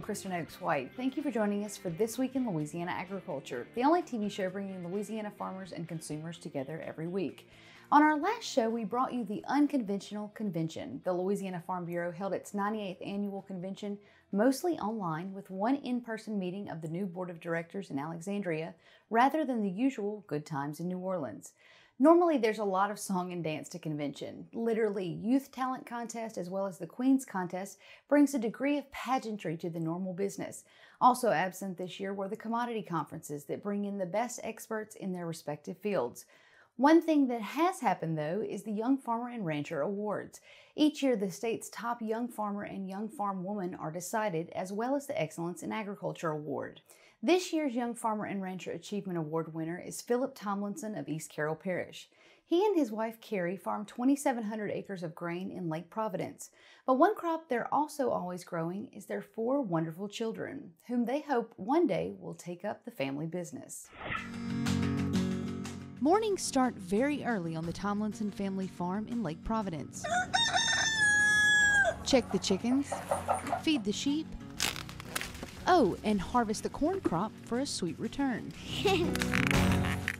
Kristen Oakes White. Thank you for joining us for This Week in Louisiana Agriculture, the only TV show bringing Louisiana farmers and consumers together every week. On our last show, we brought you the Unconventional Convention. The Louisiana Farm Bureau held its 98th annual convention mostly online with one in-person meeting of the new board of directors in Alexandria rather than the usual good times in New Orleans. Normally, there's a lot of song and dance to convention. Literally, youth talent contest as well as the Queen's contest brings a degree of pageantry to the normal business. Also absent this year were the commodity conferences that bring in the best experts in their respective fields. One thing that has happened, though, is the Young Farmer and Rancher Awards. Each year, the state's top young farmer and young farm woman are decided, as well as the Excellence in Agriculture Award. This year's Young Farmer and Rancher Achievement Award winner is Philip Tomlinson of East Carroll Parish. He and his wife Carrie farm 2,700 acres of grain in Lake Providence. But one crop they're also always growing is their 4 wonderful children, whom they hope one day will take up the family business. Mornings start very early on the Tomlinson family farm in Lake Providence. Check the chickens, feed the sheep, and harvest the corn crop for a sweet return.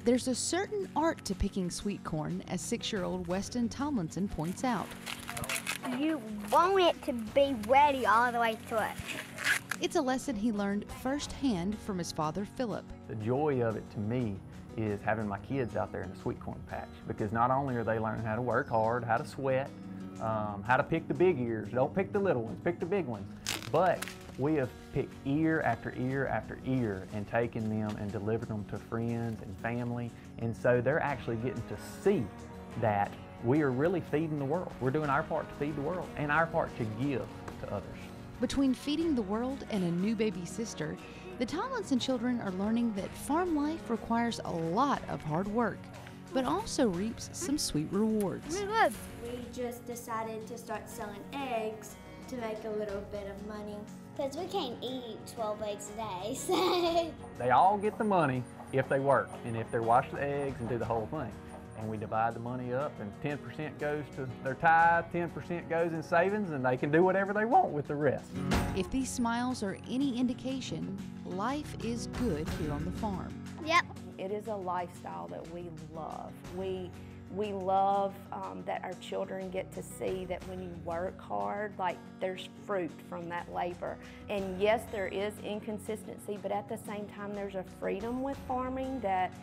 There's a certain art to picking sweet corn, as 6-year-old Weston Tomlinson points out. You want it to be ready all the way to it. It's a lesson he learned firsthand from his father, Philip. The joy of it to me is having my kids out there in the sweet corn patch, because not only are they learning how to work hard, how to sweat, how to pick the big ears, don't pick the little ones, pick the big ones, but we have picked ear after ear after ear and taken them and delivered them to friends and family, and so they're actually getting to see that we are really feeding the world. We're doing our part to feed the world and our part to give to others. Between feeding the world and a new baby sister, the Tomlinson children are learning that farm life requires a lot of hard work, but also reaps some sweet rewards. We just decided to start selling eggs to make a little bit of money. Because we can't eat 12 eggs a day, so. They all get the money if they work and if they wash the eggs and do the whole thing. And we divide the money up, and 10% goes to their tithe, 10% goes in savings, and they can do whatever they want with the rest. If these smiles are any indication, life is good here on the farm. Yep. It is a lifestyle that we love. We love that our children get to see that when you work hard, like there's fruit from that labor. And yes, there is inconsistency, but at the same time, there's a freedom with farming that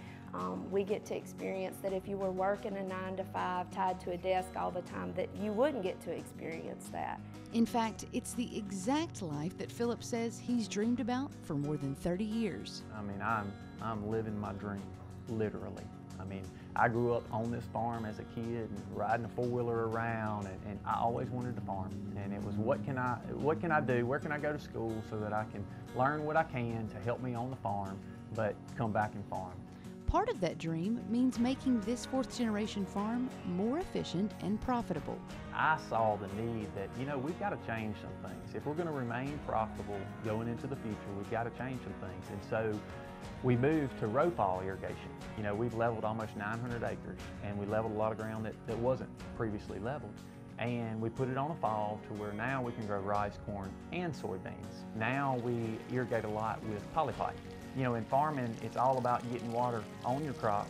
we get to experience that if you were working a 9-to-5 tied to a desk all the time, that you wouldn't get to experience that. In fact, it's the exact life that Philip says he's dreamed about for more than 30 years. I mean, I'm living my dream, literally. I mean, I grew up on this farm as a kid and riding a 4-wheeler around, and I always wanted to farm. And it was, what can I do? Where can I go to school so that I can learn what I can to help me on the farm, but come back and farm? Part of that dream means making this 4th-generation farm more efficient and profitable. I saw the need that, we've got to change some things. If we're going to remain profitable going into the future, we've got to change some things. And so we moved to row fall irrigation. We've leveled almost 900 acres, and we leveled a lot of ground that wasn't previously leveled. And we put it on a fall to where now we can grow rice, corn, and soybeans. Now we irrigate a lot with polypipe. In farming, it's all about getting water on your crop,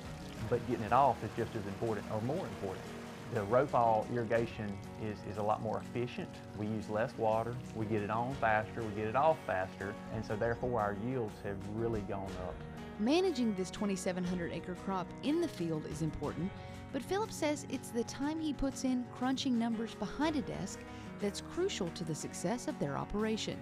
but getting it off is just as important or more important. The row fall irrigation is a lot more efficient. We use less water, we get it on faster, we get it off faster, and so therefore our yields have really gone up. Managing this 2,700-acre crop in the field is important, but Philip says it's the time he puts in crunching numbers behind a desk that's crucial to the success of their operation.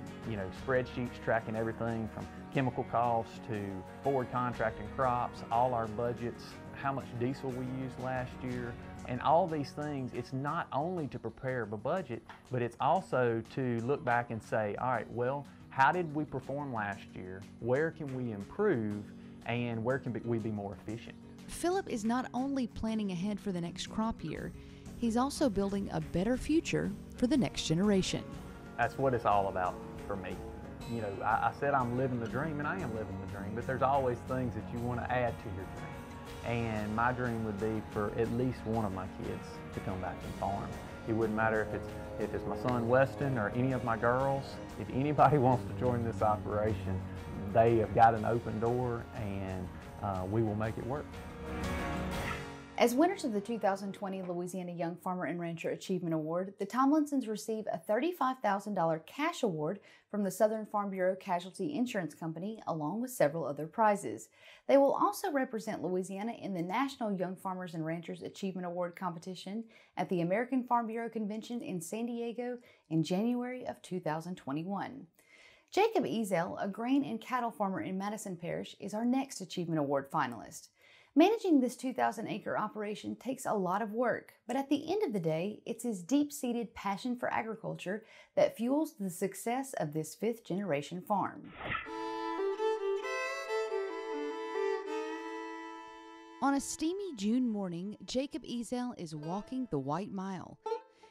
Spreadsheets tracking everything from chemical costs to forward contracting crops, all our budgets, how much diesel we used last year, and all these things. It's not only to prepare a budget, but it's also to look back and say, all right, well, how did we perform last year? Where can we improve? And where can we be more efficient? Philip is not only planning ahead for the next crop year, he's also building a better future for the next generation. That's what it's all about for me. I said I'm living the dream, and I am living the dream, but there's always things that you want to add to your dream. And my dream would be for at least one of my kids to come back and farm. It wouldn't matter if it's my son Weston or any of my girls. If anybody wants to join this operation, they have got an open door, and we will make it work. As winners of the 2020 Louisiana Young Farmer and Rancher Achievement Award, the Tomlinsons receive a $35,000 cash award from the Southern Farm Bureau Casualty Insurance Company, along with several other prizes. They will also represent Louisiana in the National Young Farmers and Ranchers Achievement Award competition at the American Farm Bureau Convention in San Diego in January of 2021. Jacob Ezel, a grain and cattle farmer in Madison Parish, is our next Achievement Award finalist. Managing this 2,000-acre operation takes a lot of work, but at the end of the day, it's his deep-seated passion for agriculture that fuels the success of this fifth-generation farm. On a steamy June morning, Jacob Ezel is walking the White Mile.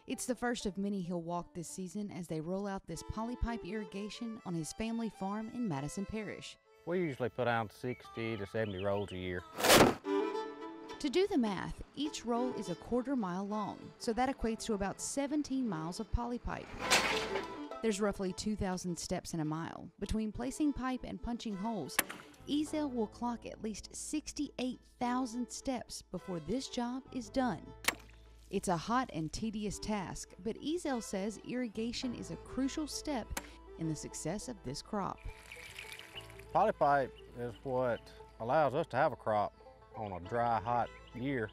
It's the first of many he'll walk this season as they roll out this polypipe irrigation on his family farm in Madison Parish. We usually put out 60 to 70 rolls a year. To do the math, each roll is a quarter mile long, so that equates to about 17 miles of polypipe. There's roughly 2,000 steps in a mile. Between placing pipe and punching holes, Ezel will clock at least 68,000 steps before this job is done. It's a hot and tedious task, but Ezel says irrigation is a crucial step in the success of this crop. Polypipe is what allows us to have a crop on a dry, hot year.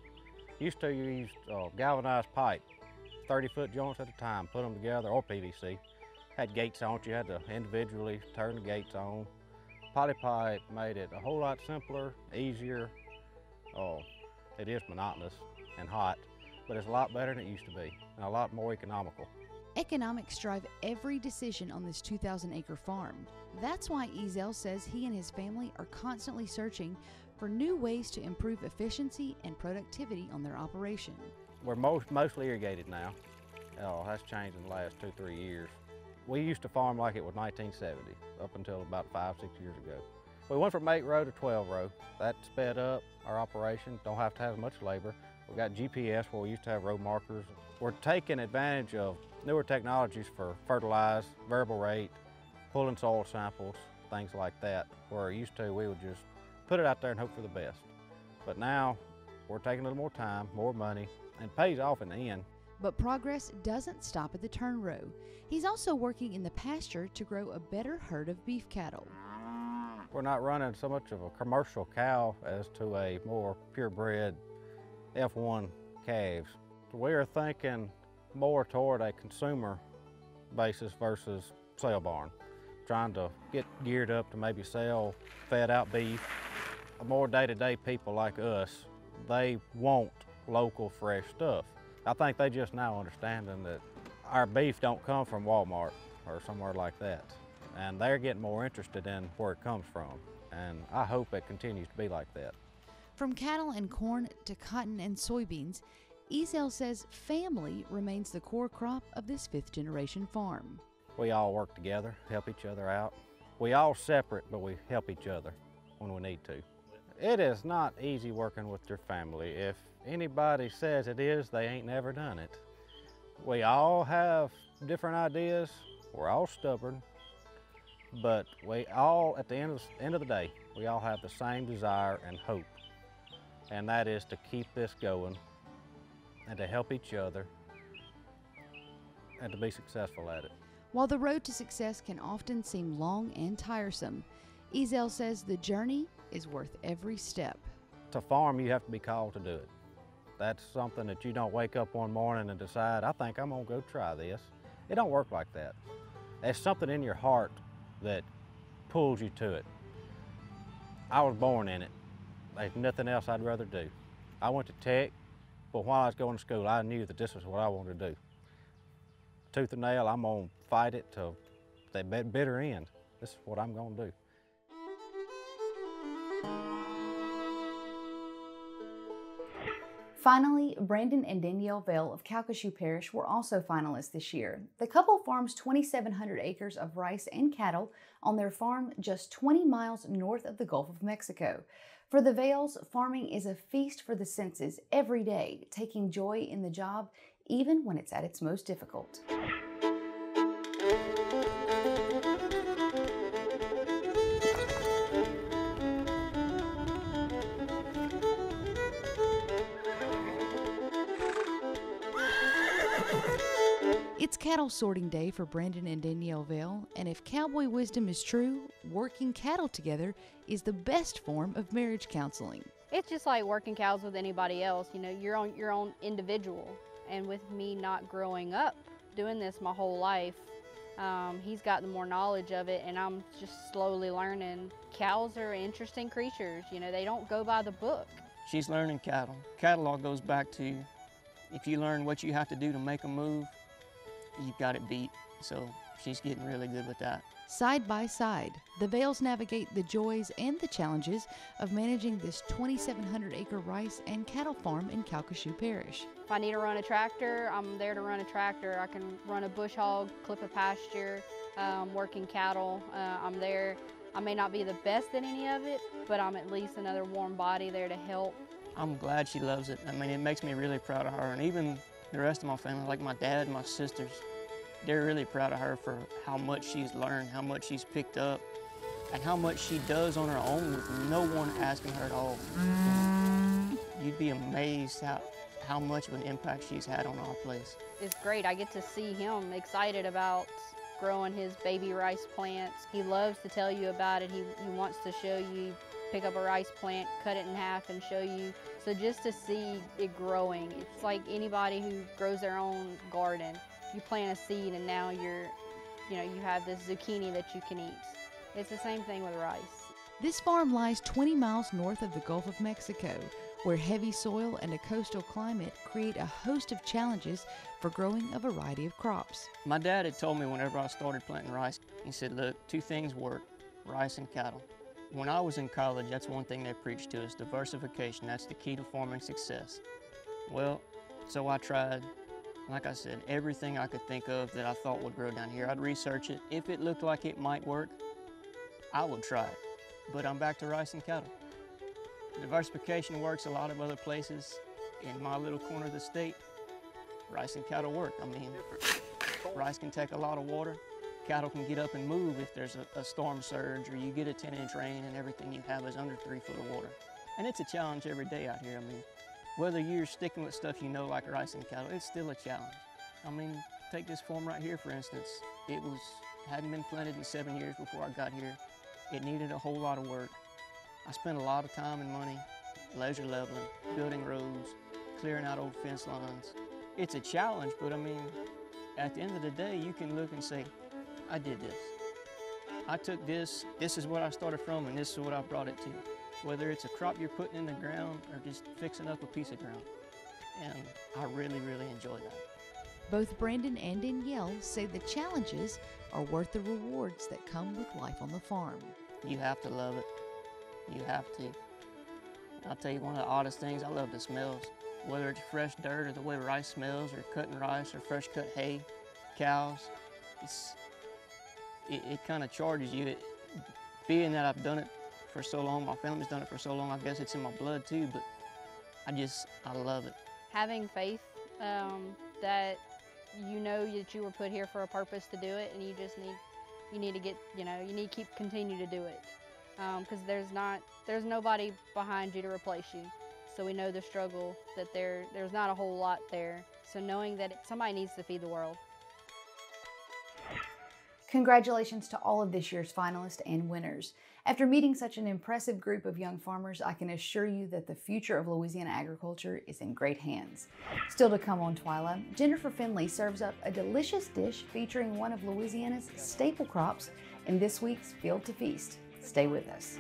Used to use galvanized pipe, 30-foot joints at a time, put them together, or PVC. Had gates on it, you had to individually turn the gates on. Polypipe made it a whole lot simpler, easier. It is monotonous and hot, but it's a lot better than it used to be, and a lot more economical. Economics drive every decision on this 2,000-acre farm. That's why Ezel says he and his family are constantly searching for new ways to improve efficiency and productivity on their operation. We're mostly irrigated now. That's changed in the last 2-3 years. We used to farm like it was 1970, up until about 5-6 years ago. We went from 8 row to 12 row. That sped up our operation, don't have to have as much labor. We got GPS where we used to have row markers. We're taking advantage of newer technologies for fertilize, variable rate, pulling soil samples, things like that, where used to we would just put it out there and hope for the best. But now we're taking a little more time, more money, and it pays off in the end. But progress doesn't stop at the turn row. He's also working in the pasture to grow a better herd of beef cattle. We're not running so much of a commercial cow as to a more purebred F1 calves. We are thinking more toward a consumer basis versus sale barn, trying to get geared up to maybe sell fed out beef. More day-to-day people like us, they want local fresh stuff. I think they just now understanding that our beef don't come from Walmart or somewhere like that, and they're getting more interested in where it comes from, and I hope it continues to be like that. From cattle and corn to cotton and soybeans, Ezel says family remains the core crop of this fifth-generation farm. We all work together, help each other out. We all separate, but we help each other when we need to. It is not easy working with your family. If anybody says it is, they ain't never done it. We all have different ideas. We're all stubborn, but we all, at the end of the day, we all have the same desire and hope, and that is to keep this going and to help each other and to be successful at it. While the road to success can often seem long and tiresome, Ezel says the journey is worth every step. To farm, you have to be called to do it. That's something that you don't wake up one morning and decide, I think I'm gonna go try this. It don't work like that. There's something in your heart that pulls you to it. I was born in it. There's nothing else I'd rather do. I went to Tech, but while I was going to school, I knew that this was what I wanted to do. Tooth and nail, I'm gonna fight it till the bitter end. This is what I'm gonna do. Finally, Brandon and Danielle Vale of Calcasieu Parish were also finalists this year. The couple farms 2,700 acres of rice and cattle on their farm just 20 miles north of the Gulf of Mexico. For the Vales, farming is a feast for the senses every day. Taking joy in the job even when it's at its most difficult. It's cattle sorting day for Brandon and Danielle Vale, and if cowboy wisdom is true, working cattle together is the best form of marriage counseling. It's just like working cows with anybody else. You know, you're on your own individual. And with me not growing up doing this my whole life, he's gotten more knowledge of it, and I'm just slowly learning. Cows are interesting creatures. You know, they don't go by the book. She's learning cattle. Cattle all goes back to, if you learn what you have to do to make a move, you've got it beat. So she's getting really good with that. Side by side, the Vales navigate the joys and the challenges of managing this 2,700-acre rice and cattle farm in Calcasieu Parish. If I need to run a tractor, I'm there to run a tractor. I can run a bush hog, clip a pasture, working cattle. I'm there. I may not be the best at any of it, but I'm at least another warm body there to help. I'm glad she loves it. I mean, it makes me really proud of her, and even the rest of my family, like my dad and my sisters, they're really proud of her for how much she's learned, how much she's picked up, and how much she does on her own with no one asking her at all. You'd be amazed how much of an impact she's had on our place. It's great. I get to see him excited about growing his baby rice plants. He loves to tell you about it. He wants to show you, pick up a rice plant, cut it in half and show you. So just to see it growing, it's like anybody who grows their own garden. You plant a seed and now you have this zucchini that you can eat. It's the same thing with rice. This farm lies 20 miles north of the Gulf of Mexico, where heavy soil and a coastal climate create a host of challenges for growing a variety of crops. My dad had told me whenever I started planting rice, he said, look, two things work, rice and cattle. When I was in college, that's one thing they preached to us, diversification. That's the key to farming success. Well, so I tried, like I said, everything I could think of that I thought would grow down here. I'd research it. If it looked like it might work, I would try it. But I'm back to rice and cattle. Diversification works a lot of other places. In my little corner of the state, rice and cattle work. I mean, rice can take a lot of water. Cattle can get up and move if there's a storm surge or you get a 10-inch rain and everything you have is under 3 foot of water. And it's a challenge every day out here. I mean, whether you're sticking with stuff you know like rice and cattle, it's still a challenge. I mean, take this farm right here, for instance. It hadn't been planted in 7 years before I got here. It needed a whole lot of work. I spent a lot of time and money leisure leveling, building roads, clearing out old fence lines. It's a challenge, but I mean, at the end of the day, you can look and say, I did this. I took this is what I started from, and this is what I brought it to. Whether it's a crop you're putting in the ground or just fixing up a piece of ground. And I really, really enjoy that. Both Brandon and Danielle say the challenges are worth the rewards that come with life on the farm. You have to love it. You have to. I'll tell you, one of the oddest things, I love the smells. Whether it's fresh dirt or the way rice smells, or cutting rice or fresh cut hay, cows, it kind of charges you. Being that I've done it for so long, my family's done it for so long, I guess it's in my blood too, but I love it. Having faith that you know that you were put here for a purpose to do it, and you need to keep continue to do it. Because there's nobody behind you to replace you. So we know the struggle, that there's not a whole lot there. So knowing that somebody needs to feed the world. Congratulations to all of this year's finalists and winners. After meeting such an impressive group of young farmers, I can assure you that the future of Louisiana agriculture is in great hands. Still to come on TWILA, Jennifer Finley serves up a delicious dish featuring one of Louisiana's staple crops in this week's Field to Feast. Stay with us.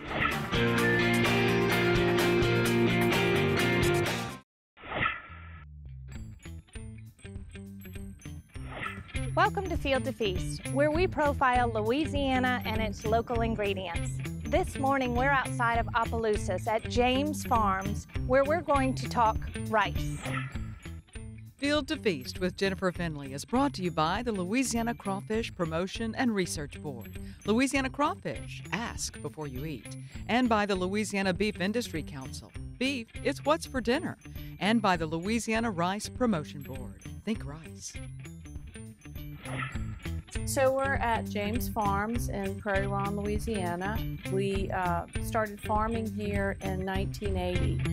Welcome to Field to Feast, where we profile Louisiana and its local ingredients. This morning we're outside of Opelousas at James Farms, where we're going to talk rice. Field to Feast with Jennifer Finley is brought to you by the Louisiana Crawfish Promotion and Research Board, Louisiana Crawfish, ask before you eat, and by the Louisiana Beef Industry Council, beef, it's what's for dinner, and by the Louisiana Rice Promotion Board. Think Rice. So we're at James Farms in Prairie Ron, Louisiana. We started farming here in 1980.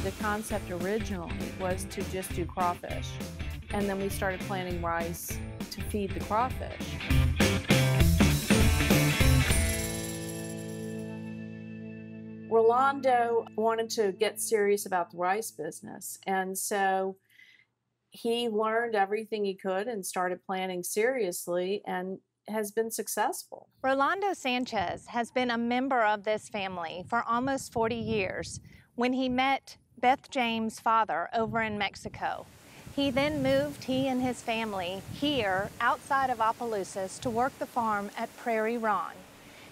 The concept originally was to just do crawfish, and then we started planting rice to feed the crawfish. Rolando wanted to get serious about the rice business, and so he learned everything he could and started planting seriously and has been successful. Rolando Sanchez has been a member of this family for almost 40 years when he met Beth James' father over in Mexico. He then moved he and his family here outside of Opelousas to work the farm at Prairie Ron.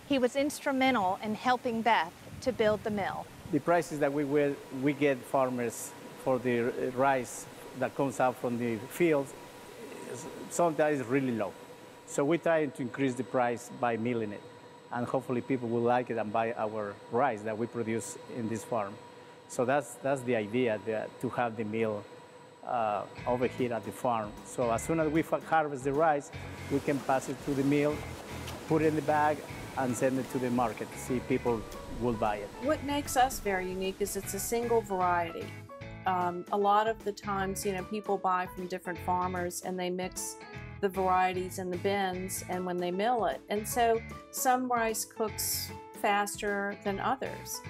He was instrumental in helping Beth to build the mill. The prices that we get farmers for the rice that comes out from the fields sometimes is really low. So we're trying to increase the price by milling it, and hopefully people will like it and buy our rice that we produce in this farm. So that's the idea, to have the mill over here at the farm. So as soon as we harvest the rice, we can pass it to the mill, put it in the bag, and send it to the market to see if people will buy it. What makes us very unique is it's a single variety. A lot of the times, people buy from different farmers and they mix the varieties in the bins and when they mill it. And so some rice cooks faster than others.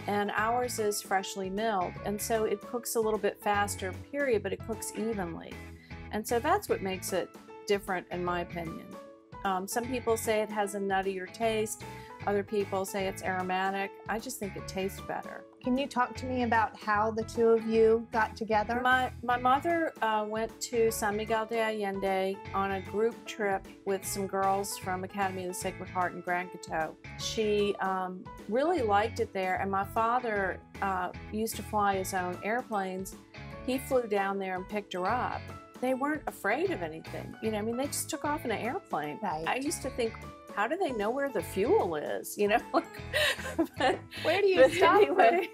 And ours is freshly milled. And so it cooks a little bit faster, period, but it cooks evenly. And so that's what makes it different, in my opinion. Some people say it has a nuttier taste. Other people say it's aromatic. I just think it tastes better. Can you talk to me about how the two of you got together? My mother went to San Miguel de Allende on a group trip with some girls from Academy of the Sacred Heart in Grand Coteau. She really liked it there, and my father used to fly his own airplanes. He flew down there and picked her up. They weren't afraid of anything. They just took off in an airplane. Right. I used to think, how do they know where the fuel is? But, where do you stop? Anyway,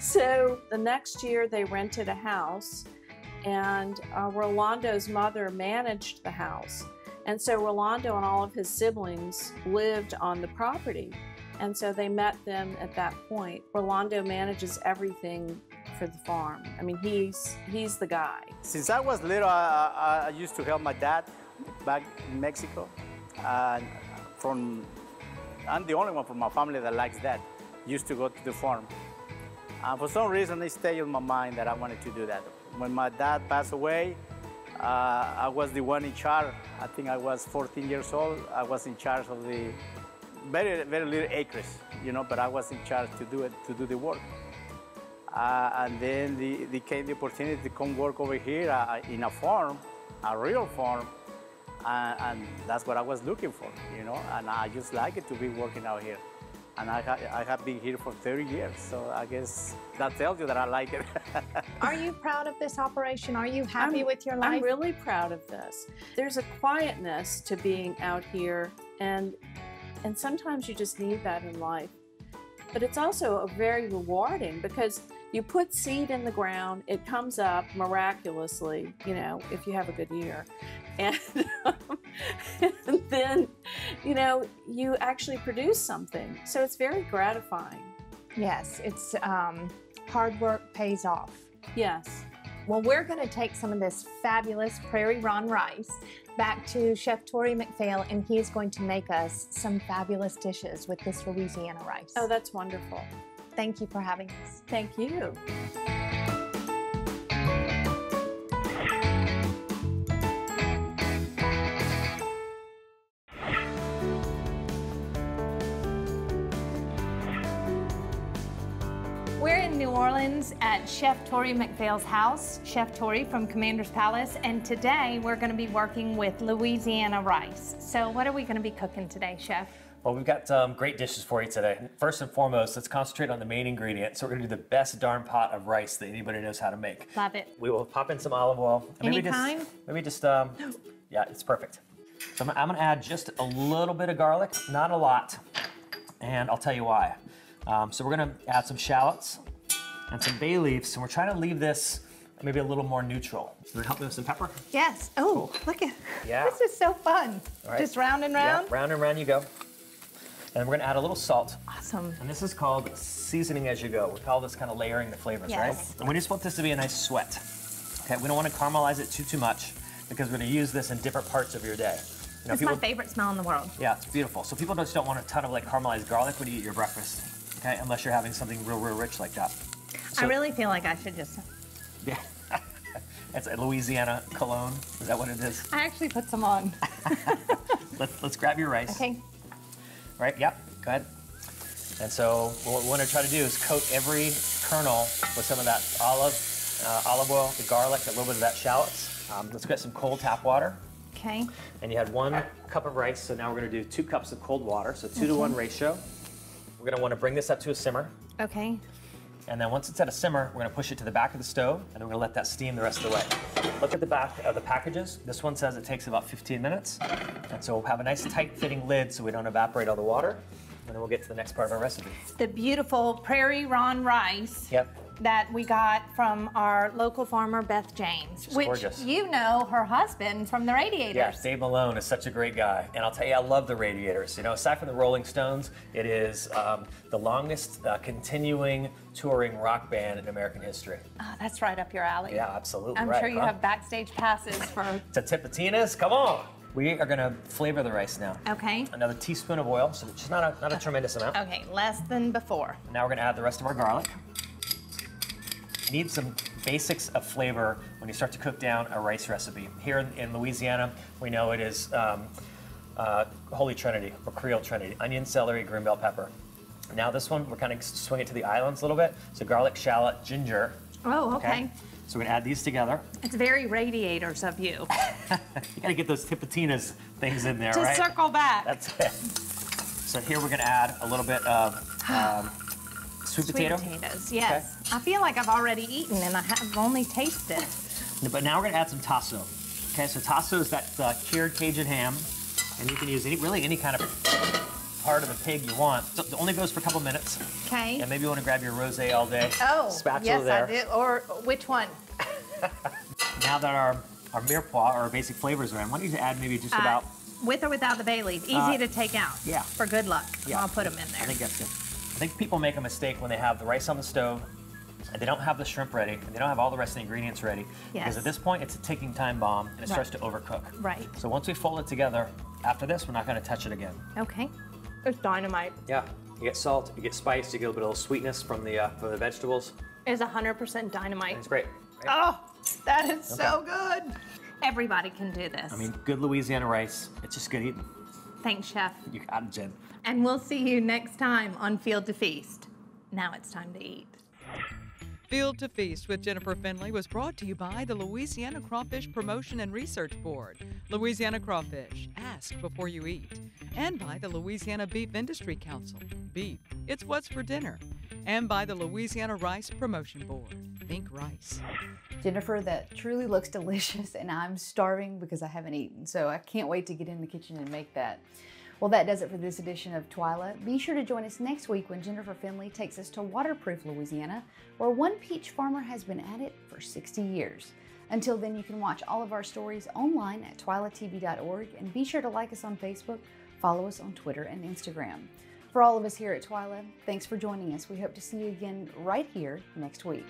so the next year they rented a house, and Rolando's mother managed the house. And so Rolando and all of his siblings lived on the property. And so they met them at that point. Rolando manages everything for the farm. I mean, he's the guy. Since I was little, I used to help my dad back in Mexico. I'm the only one from my family that likes that. Used to go to the farm. For some reason, it stayed in my mind that I wanted to do that. When my dad passed away, I was the one in charge. I think I was 14 years old. I was in charge of the very, very little acres, but I was in charge to do the work. And then there came the opportunity to come work over here in a farm, a real farm, and that's what I was looking for, and I just like it to be working out here. And I have been here for 30 years, so I guess that tells you that I like it. Are you proud of this operation? Are you happy with your life? I'm really proud of this. There's a quietness to being out here, and sometimes you just need that in life. But it's also very rewarding because you put seed in the ground, it comes up miraculously, if you have a good year. And then, you actually produce something. So it's very gratifying. Yes, it's hard work pays off. Yes. Well, we're going to take some of this fabulous Prairie Ron rice back to Chef Tori McPhail, and he's going to make us some fabulous dishes with this Louisiana rice. Oh, that's wonderful. Thank you for having us. Thank you. We're in New Orleans at Chef Tori McPhail's house, Chef Tori from Commander's Palace, and today we're going to be working with Louisiana rice. So what are we going to be cooking today, Chef? Well, we've got some great dishes for you today. First and foremost, let's concentrate on the main ingredient. So we're going to do the best darn pot of rice that anybody knows how to make. Love it. We will pop in some olive oil. Any kind? Maybe just, yeah, it's perfect. So I'm gonna add just a little bit of garlic, not a lot, and I'll tell you why. So we're gonna add some shallots and some bay leaves, and we're trying to leave this maybe a little more neutral. You wanna help me with some pepper? Yes. Oh, look at, Yeah. this is so fun. All right. Just round and round? Yeah, round and round you go. And we're gonna add a little salt. Awesome. And this is called seasoning as you go. We call this kind of layering the flavors, Yes. right? And we just want this to be a nice sweat. Okay, we don't want to caramelize it too much because we're gonna use this in different parts of your day. You know, It's my favorite smell in the world. Yeah, it's beautiful. So people just don't want a ton of like caramelized garlic when you eat your breakfast, okay? Unless you're having something real rich like that. I really feel like I should just... Yeah. It's a Louisiana cologne. Is that what it is? I actually put some on. Let's grab your rice. Okay. Right, yep, go ahead. And so what we want to try to do is coat every kernel with some of that olive oil, the garlic, a little bit of that shallots. Let's get some cold tap water. Okay. And you had 1 cup of rice, so now we're going to do 2 cups of cold water, so 2 to 1 ratio. We're going to want to bring this up to a simmer. Okay. And then once it's at a simmer, we're going to push it to the back of the stove, and then we're going to let that steam the rest of the way. Look at the back of the packages. This one says it takes about 15 minutes. And so we'll have a nice tight-fitting lid so we don't evaporate all the water. And then we'll get to the next part of our recipe. The beautiful Prairie Ron rice. Yep. That we got from our local farmer, Beth James. She's which gorgeous. You know her husband from the Radiators. Yeah, Dave Malone is such a great guy. And I'll tell you, I love the Radiators. You know, aside from the Rolling Stones, it is the longest continuing touring rock band in American history. Oh, that's right up your alley. Yeah, absolutely. I'm right, sure you huh? have backstage passes for... To Tipitina's, come on. We are gonna flavor the rice now. Okay. Another teaspoon of oil, so it's just not a tremendous amount. Okay, less than before. Now we're gonna add the rest of our garlic. You need some basics of flavor when you start to cook down a rice recipe. Here in Louisiana, we know it is Holy Trinity, or Creole Trinity, onion, celery, green bell pepper. Now this one, we're kind of swing it to the islands a little bit. So garlic, shallot, ginger. Oh, okay. So we're gonna add these together. It's very Radiators of you. You gotta get those Tipitina's things in there, To right? circle back. That's it. So here we're gonna add a little bit of sweet potato. Sweet potatoes, yes. Okay. I feel like I've already eaten and I have only tasted. But now we're gonna add some tasso. Okay, so tasso is that cured Cajun ham, and you can use really any kind of part of the pig you want. So it only goes for a couple minutes. Okay. And maybe you want to grab your rosé all day. Oh, spatula yes, there. I did. Or which one? Now that our mirepoix, or our basic flavors are in, why don't you add maybe just about... With or without the bay leaf, easy to take out. Yeah. For good luck. Yeah. I'll put them in there. I think that's good. I think people make a mistake when they have the rice on the stove and they don't have the shrimp ready and they don't have all the rest of the ingredients ready. Yes. Because at this point, it's a ticking time bomb and it starts to overcook. Right. So once we fold it together, after this, we're not going to touch it again. Okay. It's dynamite. Yeah. You get salt, you get spice, you get a little sweetness from the vegetables. It's 100% dynamite. It's great. Right? Oh, that is so good. Everybody can do this. I mean, good Louisiana rice. It's just good eating. Thanks, Chef. You got it, Jen. And we'll see you next time on Field to Feast. Now it's time to eat. Field to Feast with Jennifer Finley was brought to you by the Louisiana Crawfish Promotion and Research Board, Louisiana Crawfish, ask before you eat, and by the Louisiana Beef Industry Council, beef, it's what's for dinner, and by the Louisiana Rice Promotion Board, think rice. Jennifer, that truly looks delicious, and I'm starving because I haven't eaten, so I can't wait to get in the kitchen and make that. Well, that does it for this edition of TWILA. Be sure to join us next week when Jennifer Finley takes us to Waterproof, Louisiana, where one peach farmer has been at it for 60 years. Until then, you can watch all of our stories online at twilatv.org, and be sure to like us on Facebook, follow us on Twitter and Instagram. For all of us here at TWILA, thanks for joining us. We hope to see you again right here next week.